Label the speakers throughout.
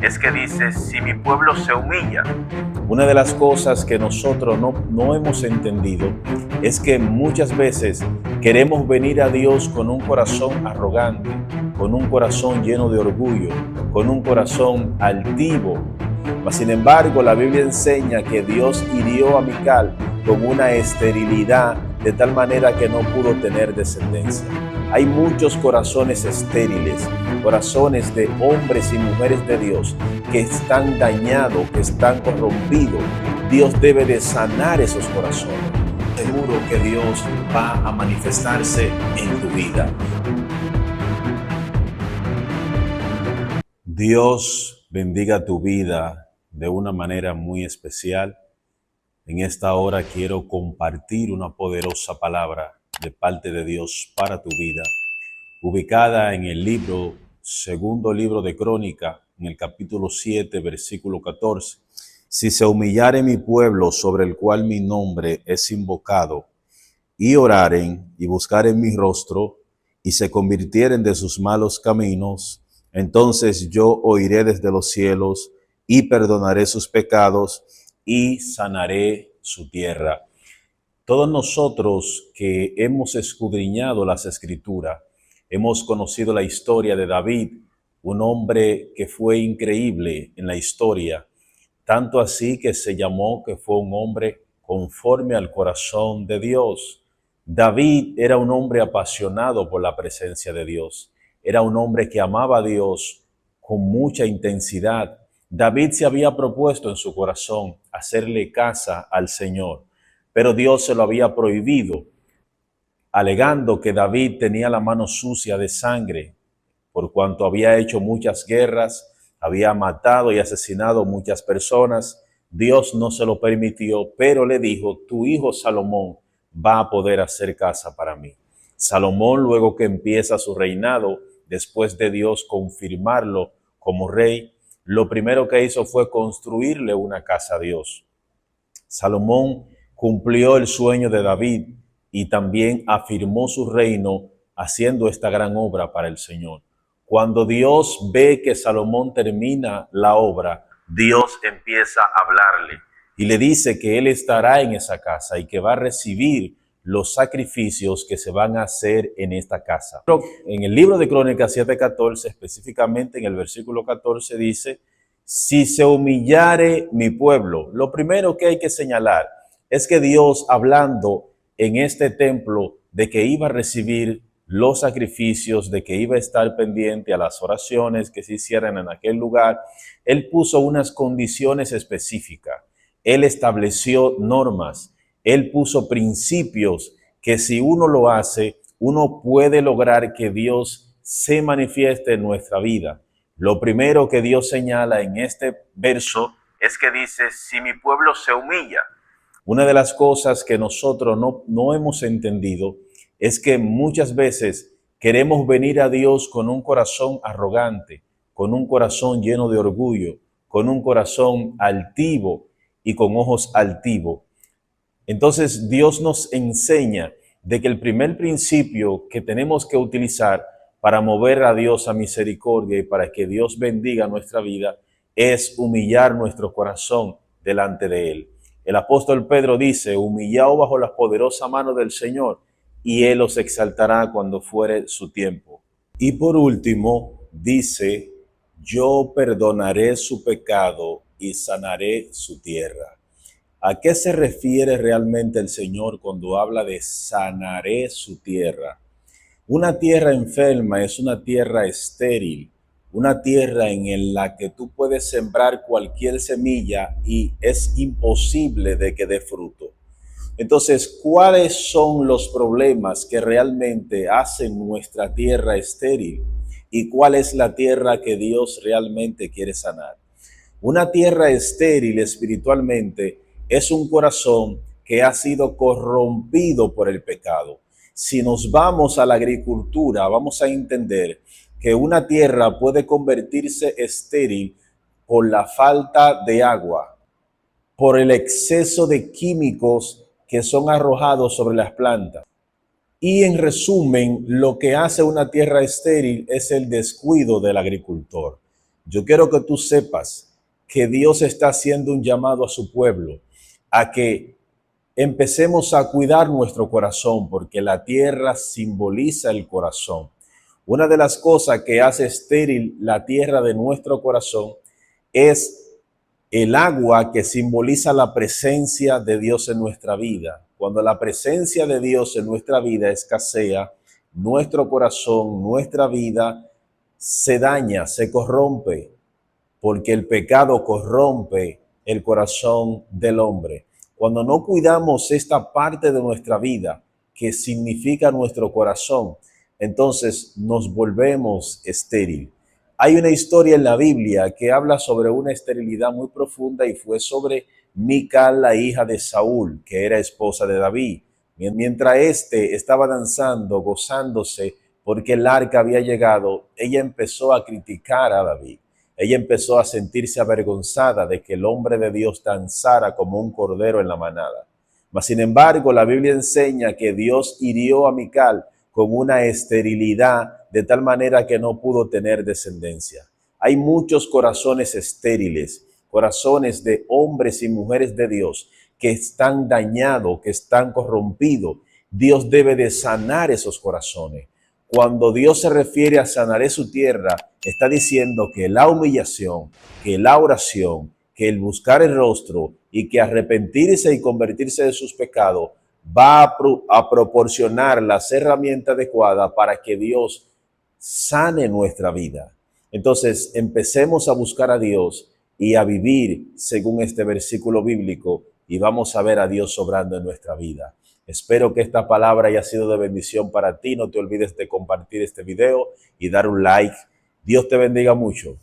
Speaker 1: es que dice, si mi pueblo se humilla. Una de las cosas que nosotros no hemos entendido es que muchas veces queremos venir a Dios con un corazón arrogante, con un corazón lleno de orgullo, con un corazón altivo. Mas, sin embargo, la Biblia enseña que Dios hirió a Mical con una esterilidad de tal manera que no pudo tener descendencia. Hay muchos corazones estériles, corazones de hombres y mujeres de Dios que están dañados, que están corrompidos. Dios debe de sanar esos corazones. Seguro que Dios va a manifestarse en tu vida. Dios bendiga tu vida de una manera muy especial. En esta hora quiero compartir una poderosa palabra de parte de Dios para tu vida, ubicada en el segundo libro de Crónica, en el capítulo 7, versículo 14. Si se humillare mi pueblo sobre el cual mi nombre es invocado, y oraren y buscaren mi rostro, y se convirtieren de sus malos caminos, entonces yo oiré desde los cielos y perdonaré sus pecados y sanaré su tierra. Todos nosotros que hemos escudriñado las Escrituras, hemos conocido la historia de David, un hombre que fue increíble en la historia, tanto así que se llamó que fue un hombre conforme al corazón de Dios. David era un hombre apasionado por la presencia de Dios. Era un hombre que amaba a Dios con mucha intensidad. David se había propuesto en su corazón hacerle casa al Señor, pero Dios se lo había prohibido, alegando que David tenía la mano sucia de sangre, por cuanto había hecho muchas guerras, había matado y asesinado muchas personas. Dios no se lo permitió, pero le dijo, tu hijo Salomón va a poder hacer casa para mí. Salomón, luego que empieza su reinado, después de Dios confirmarlo como rey, lo primero que hizo fue construirle una casa a Dios. Salomón cumplió el sueño de David y también afirmó su reino haciendo esta gran obra para el Señor. Cuando Dios ve que Salomón termina la obra, Dios empieza a hablarle y le dice que él estará en esa casa y que va a recibir los sacrificios que se van a hacer en esta casa. En el libro de Crónicas 7:14, específicamente en el versículo 14, dice, si se humillare mi pueblo. Lo primero que hay que señalar es que Dios, hablando en este templo de que iba a recibir los sacrificios, de que iba a estar pendiente a las oraciones que se hicieran en aquel lugar, Él puso unas condiciones específicas. Él estableció normas, Él puso principios que si uno lo hace, uno puede lograr que Dios se manifieste en nuestra vida. Lo primero que Dios señala en este verso es que dice, si mi pueblo se humilla. Una de las cosas que nosotros no hemos entendido es que muchas veces queremos venir a Dios con un corazón arrogante, con un corazón lleno de orgullo, con un corazón altivo y con ojos altivos. Entonces Dios nos enseña de que el primer principio que tenemos que utilizar para mover a Dios a misericordia y para que Dios bendiga nuestra vida es humillar nuestro corazón delante de Él. El apóstol Pedro dice, humillaos bajo la poderosa mano del Señor y Él os exaltará cuando fuere su tiempo. Y por último, dice, yo perdonaré su pecado y sanaré su tierra. ¿A qué se refiere realmente el Señor cuando habla de sanaré su tierra? Una tierra enferma es una tierra estéril, una tierra en la que tú puedes sembrar cualquier semilla y es imposible de que dé fruto. Entonces, ¿cuáles son los problemas que realmente hacen nuestra tierra estéril? ¿Y cuál es la tierra que Dios realmente quiere sanar? Una tierra estéril espiritualmente es un corazón que ha sido corrompido por el pecado. Si nos vamos a la agricultura, vamos a entender que una tierra puede convertirse estéril por la falta de agua, por el exceso de químicos que son arrojados sobre las plantas. Y en resumen, lo que hace una tierra estéril es el descuido del agricultor. Yo quiero que tú sepas que Dios está haciendo un llamado a su pueblo a que empecemos a cuidar nuestro corazón, porque la tierra simboliza el corazón. Una de las cosas que hace estéril la tierra de nuestro corazón es el agua, que simboliza la presencia de Dios en nuestra vida. Cuando la presencia de Dios en nuestra vida escasea, nuestro corazón, nuestra vida se daña, se corrompe, porque el pecado corrompe el corazón del hombre. Cuando no cuidamos esta parte de nuestra vida, que significa nuestro corazón, entonces nos volvemos estéril. Hay una historia en la Biblia que habla sobre una esterilidad muy profunda, y fue sobre Mical, la hija de Saúl, que era esposa de David. Mientras éste estaba danzando, gozándose porque el arca había llegado, ella empezó a criticar a David. Ella empezó a sentirse avergonzada de que el hombre de Dios danzara como un cordero en la manada. Mas, sin embargo, la Biblia enseña que Dios hirió a Mical con una esterilidad de tal manera que no pudo tener descendencia. Hay muchos corazones estériles, corazones de hombres y mujeres de Dios que están dañados, que están corrompidos. Dios debe de sanar esos corazones. Cuando Dios se refiere a sanaré su tierra, está diciendo que la humillación, que la oración, que el buscar el rostro y que arrepentirse y convertirse de sus pecados va a proporcionar las herramientas adecuadas para que Dios sane nuestra vida. Entonces, empecemos a buscar a Dios y a vivir según este versículo bíblico, y vamos a ver a Dios obrando en nuestra vida. Espero que esta palabra haya sido de bendición para ti. No te olvides de compartir este video y dar un like. Dios te bendiga mucho.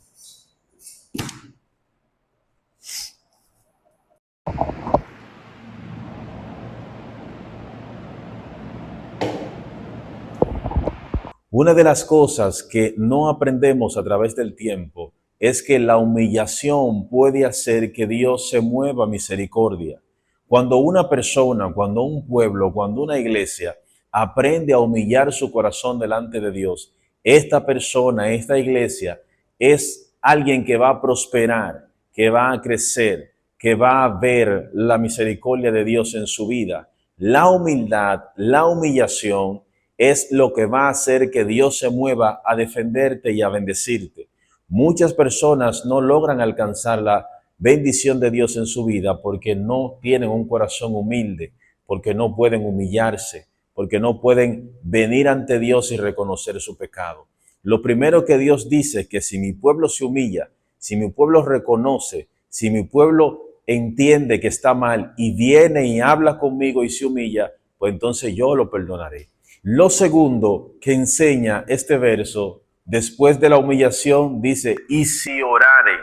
Speaker 1: Una de las cosas que no aprendemos a través del tiempo es que la humillación puede hacer que Dios se mueva a misericordia. Cuando una persona, cuando un pueblo, cuando una iglesia aprende a humillar su corazón delante de Dios, esta persona, esta iglesia, es alguien que va a prosperar, que va a crecer, que va a ver la misericordia de Dios en su vida. La humildad, la humillación es lo que va a hacer que Dios se mueva a defenderte y a bendecirte. Muchas personas no logran alcanzar la bendición de Dios en su vida porque no tienen un corazón humilde, porque no pueden humillarse, porque no pueden venir ante Dios y reconocer su pecado. Lo primero que Dios dice es que si mi pueblo se humilla, si mi pueblo reconoce, si mi pueblo entiende que está mal y viene y habla conmigo y se humilla, pues entonces yo lo perdonaré. Lo segundo que enseña este verso, después de la humillación, dice, y si oraren.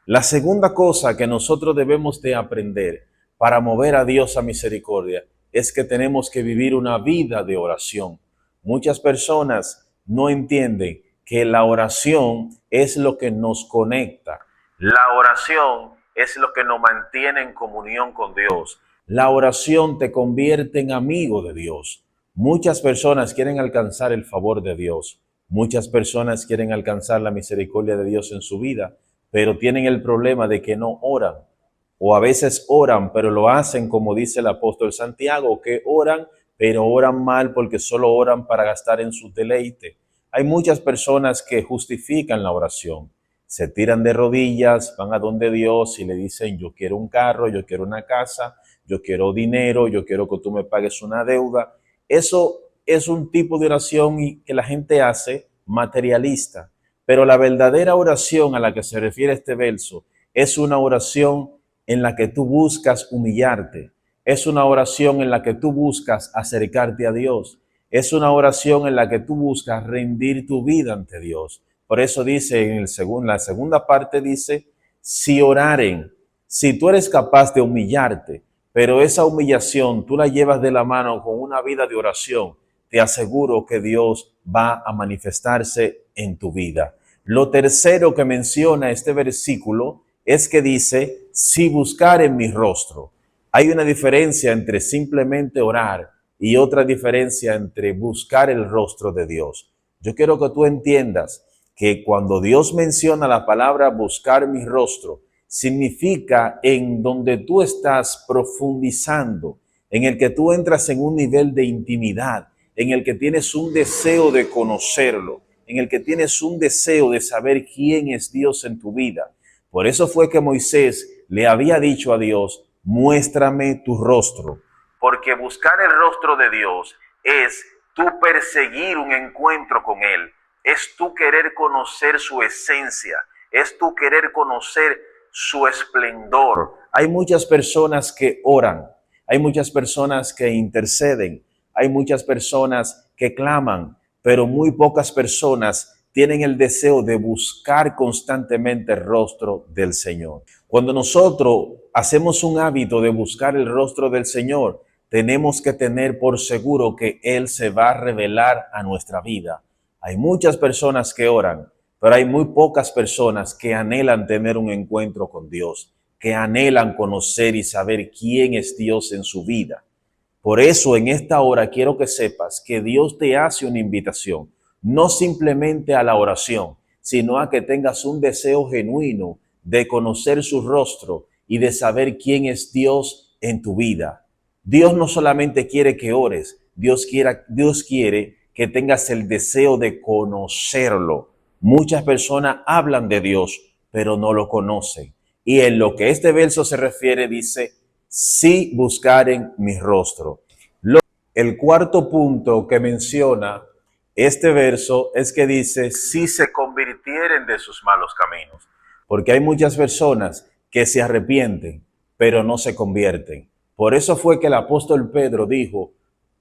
Speaker 1: La segunda cosa que nosotros debemos de aprender para mover a Dios a misericordia es que tenemos que vivir una vida de oración. Muchas personas no entienden que la oración es lo que nos conecta. La oración es lo que nos mantiene en comunión con Dios. La oración te convierte en amigo de Dios. Muchas personas quieren alcanzar el favor de Dios. Muchas personas quieren alcanzar la misericordia de Dios en su vida, pero tienen el problema de que no oran. O a veces oran, pero lo hacen como dice el apóstol Santiago, que oran, pero oran mal porque solo oran para gastar en sus deleites. Hay muchas personas que justifican la oración. Se tiran de rodillas, van a donde Dios y le dicen, yo quiero un carro, yo quiero una casa, yo quiero dinero, yo quiero que tú me pagues una deuda. Eso es un tipo de oración que la gente hace materialista. Pero la verdadera oración a la que se refiere este verso es una oración en la que tú buscas humillarte. Es una oración en la que tú buscas acercarte a Dios. Es una oración en la que tú buscas rendir tu vida ante Dios. Por eso dice en la segunda parte dice, si oraren, si tú eres capaz de humillarte, pero esa humillación tú la llevas de la mano con una vida de oración, te aseguro que Dios va a manifestarse en tu vida. Lo tercero que menciona este versículo es que dice, si buscar en mi rostro. Hay una diferencia entre simplemente orar y otra diferencia entre buscar el rostro de Dios. Yo quiero que tú entiendas que cuando Dios menciona la palabra buscar mi rostro, significa en donde tú estás profundizando, en el que tú entras en un nivel de intimidad, en el que tienes un deseo de conocerlo, en el que tienes un deseo de saber quién es Dios en tu vida. Por eso fue que Moisés le había dicho a Dios, muéstrame tu rostro. Porque buscar el rostro de Dios es tú perseguir un encuentro con Él, es tú querer conocer su esencia, es tú querer conocer su esplendor. Hay muchas personas que oran, hay muchas personas que interceden, hay muchas personas que claman, pero muy pocas personas tienen el deseo de buscar constantemente el rostro del Señor. Cuando nosotros hacemos un hábito de buscar el rostro del Señor, tenemos que tener por seguro que Él se va a revelar a nuestra vida. Hay muchas personas que oran, pero hay muy pocas personas que anhelan tener un encuentro con Dios, que anhelan conocer y saber quién es Dios en su vida. Por eso en esta hora quiero que sepas que Dios te hace una invitación, no simplemente a la oración, sino a que tengas un deseo genuino de conocer su rostro y de saber quién es Dios en tu vida. Dios no solamente quiere que ores, Dios quiere que tengas el deseo de conocerlo. Muchas personas hablan de Dios, pero no lo conocen. Y en lo que este verso se refiere dice, si buscaren mi rostro. El cuarto punto que menciona este verso es que dice, si se convirtieren de sus malos caminos. Porque hay muchas personas que se arrepienten, pero no se convierten. Por eso fue que el apóstol Pedro dijo,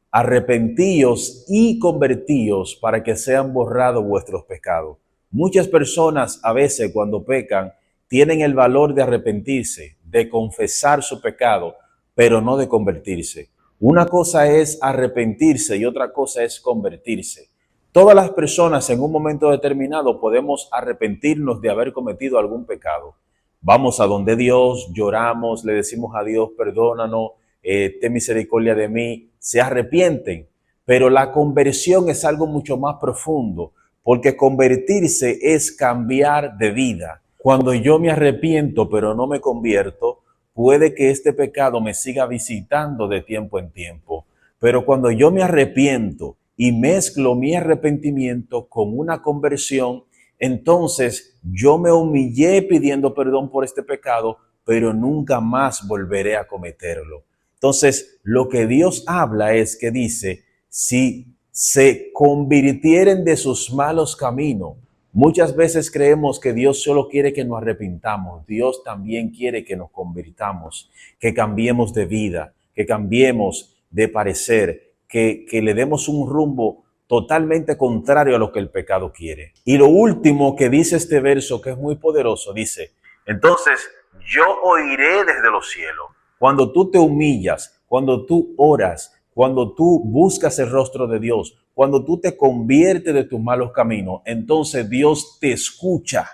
Speaker 1: arrepentíos y convertíos para que sean borrados vuestros pecados. Muchas personas a veces cuando pecan tienen el valor de arrepentirse, de confesar su pecado, pero no de convertirse. Una cosa es arrepentirse y otra cosa es convertirse. Todas las personas en un momento determinado podemos arrepentirnos de haber cometido algún pecado. Vamos a donde Dios, lloramos, le decimos a Dios, perdónanos, ten misericordia de mí, se arrepienten. Pero la conversión es algo mucho más profundo, porque convertirse es cambiar de vida. Cuando yo me arrepiento pero no me convierto, puede que este pecado me siga visitando de tiempo en tiempo. Pero cuando yo me arrepiento y mezclo mi arrepentimiento con una conversión, entonces yo me humillé pidiendo perdón por este pecado, pero nunca más volveré a cometerlo. Entonces, lo que Dios habla es que dice, si se convirtieren de sus malos caminos. Muchas veces creemos que Dios solo quiere que nos arrepintamos. Dios también quiere que nos convirtamos, que cambiemos de vida, que cambiemos de parecer, que le demos un rumbo totalmente contrario a lo que el pecado quiere. Y lo último que dice este verso, que es muy poderoso, dice, entonces yo oiré desde los cielos. Cuando tú te humillas, cuando tú oras, cuando tú buscas el rostro de Dios, cuando tú te conviertes de tus malos caminos, entonces Dios te escucha,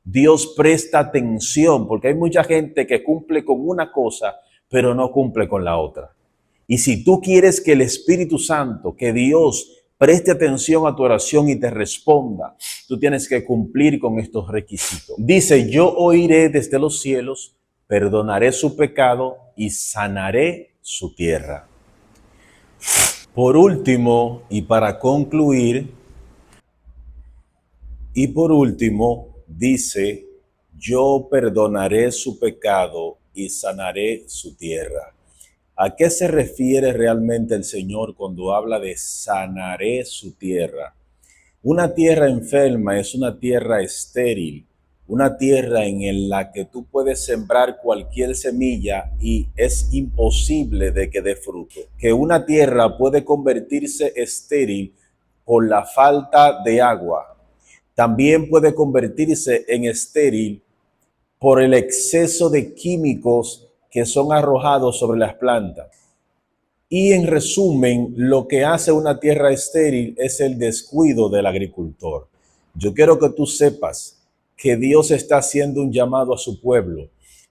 Speaker 1: Dios presta atención, porque hay mucha gente que cumple con una cosa, pero no cumple con la otra. Y si tú quieres que el Espíritu Santo, que Dios preste atención a tu oración y te responda, tú tienes que cumplir con estos requisitos. Dice, yo oiré desde los cielos, perdonaré su pecado y sanaré su tierra. Por último, y para concluir, dice, yo perdonaré su pecado y sanaré su tierra. ¿A qué se refiere realmente el Señor cuando habla de sanaré su tierra? Una tierra enferma es una tierra estéril, una tierra en la que tú puedes sembrar cualquier semilla y es imposible de que dé fruto. Que una tierra puede convertirse estéril por la falta de agua. También puede convertirse en estéril por el exceso de químicos que son arrojados sobre las plantas. Y en resumen, lo que hace una tierra estéril es el descuido del agricultor. Yo quiero que tú sepas que Dios está haciendo un llamado a su pueblo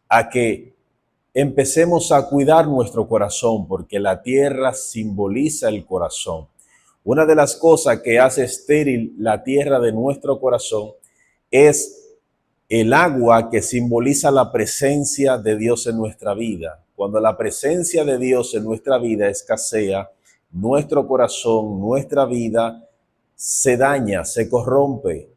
Speaker 1: a que empecemos a cuidar nuestro corazón, porque la tierra simboliza el corazón. Una de las cosas que hace estéril la tierra de nuestro corazón es el agua que simboliza la presencia de Dios en nuestra vida. Cuando la presencia de Dios en nuestra vida escasea, nuestro corazón, nuestra vida se daña, se corrompe,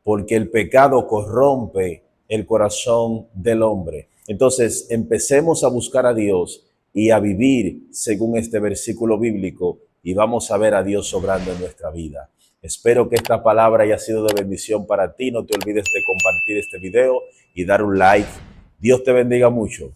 Speaker 1: porque el pecado corrompe el corazón del hombre. Entonces, empecemos a buscar a Dios y a vivir según este versículo bíblico y vamos a ver a Dios obrando en nuestra vida. Espero que esta palabra haya sido de bendición para ti. No te olvides de compartir este video y dar un like. Dios te bendiga mucho.